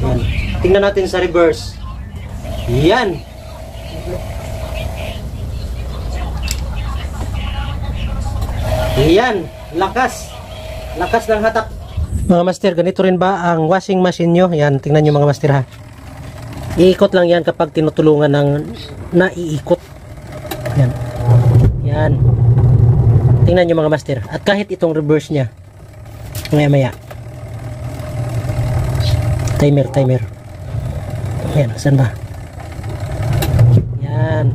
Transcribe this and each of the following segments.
Yan. Tingnan natin sa reverse. Yan. Yan. Lakas. Lakas ng hatak. Mga master, ganito rin ba ang washing machine nyo? Yan, tingnan nyo mga master ha. Iikot lang yan kapag tinutulungan ng naiikot. Yan. Yan. Tingnan nyo mga master. At kahit itong reverse nya, maya-maya. Timer. Yan, saan ba? Yan.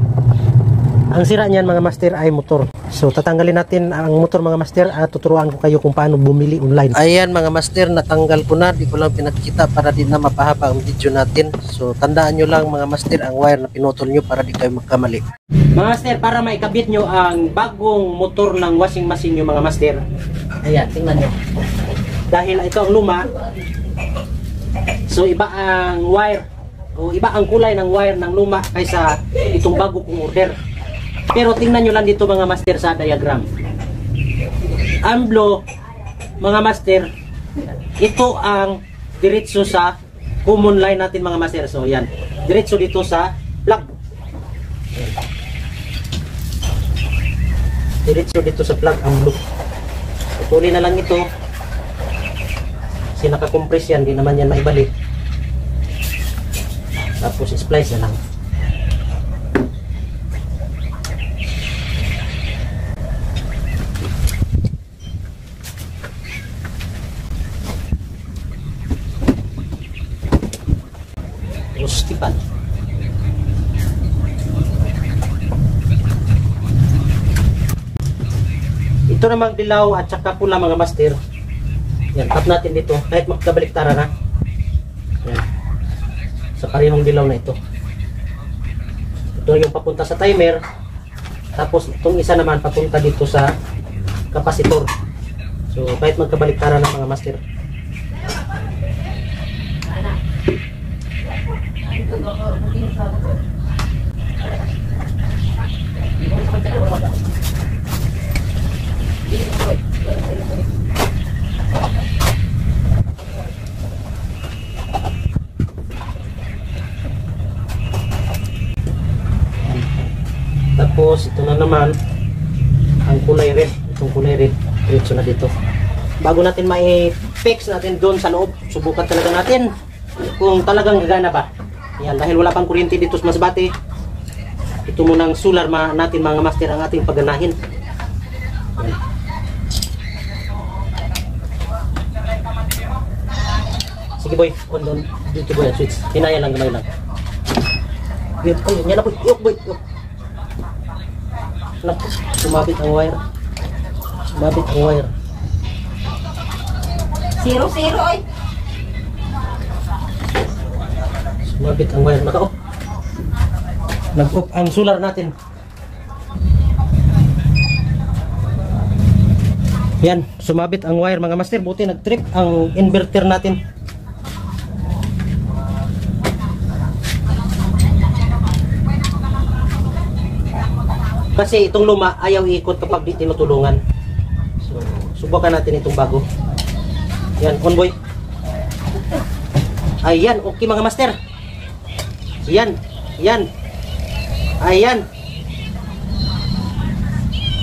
Ang sira niyan mga master ay motor. So tatanggalin natin ang motor mga master at tuturuan ko kayo kung paano bumili online. Ayan mga master, natanggal ko na. Di ko lang pinakita para di na mapahaba ang video natin. So tandaan nyo lang mga master ang wire na pinutol nyo para di kayo magkamali. Mga master, para maikabit nyo ang bagong motor ng washing machine nyo mga master. Ayan, tingnan nyo. Dahil ito ang luma, so iba ang wire o iba ang kulay ng wire ng luma kaysa itong bago kong order. Pero tingnan nyo lang dito mga master sa diagram. Ang blue mga master, ito ang diretso sa common line natin mga master. So yan, diretso dito sa plug. Diretso dito sa plug ang blue. Putulin na lang ito. Kasi nakakompress yan, di naman yan maibalik. Tapos splice na lang. Tapos tipan. Ito namang dilaw at saka pula mga master. Yan, tap natin dito kahit magkabaliktara na. Yan. Sa parehong dilaw na ito. Ito yung papunta sa timer. Tapos itong isa naman papunta dito sa kapasitor. So kahit magkabaliktara na mga master. Tapos ito na naman ang kulay red. Itong kulay red diretso na dito. Bago natin mai-fix natin doon sa loob, subukan talaga natin kung talagang gagana ba. Yan, dahil wala pang kuryente dito sa Masbate, ito munang solar natin mga master ang ating pagganahin. Yan. Sige boy, on doon dito boy, switch. Hinaya lang, gamay lang. Yun, yan na boy, yok boy, yok. Naku, sumabit ang wire. Sumabit ang wire. 0-0 ay. Sumabit ang wire. Naka-off. Nag-off ang solar natin. Yan, sumabit ang wire mga master. Buti nag-trip ang inverter natin. Kasi itong luma ayaw ikot kapag di tinutulungan. So, subukan natin itong bago. Yan, convoy. Ayan, okay mga master. Yan, yan. Ayan.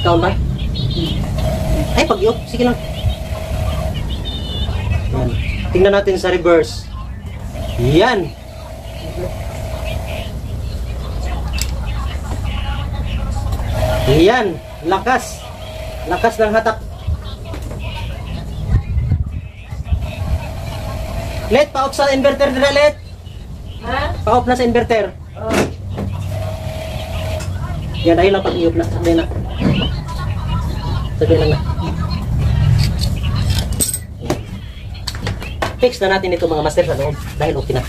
Kaon ba? Ay, pag-iop. Sige lang. Yan. Tingnan natin sa reverse. Yan. Yan, lakas. Lakas ng hatak. Let, pa-off sa inverter nila, Let. Ha? Pa-off na sa inverter. Oh. Yan, ayun lang pag-iop na. Sabi na. Sabi lang na. Fix na natin ito mga master sa loob. Dahil okay na.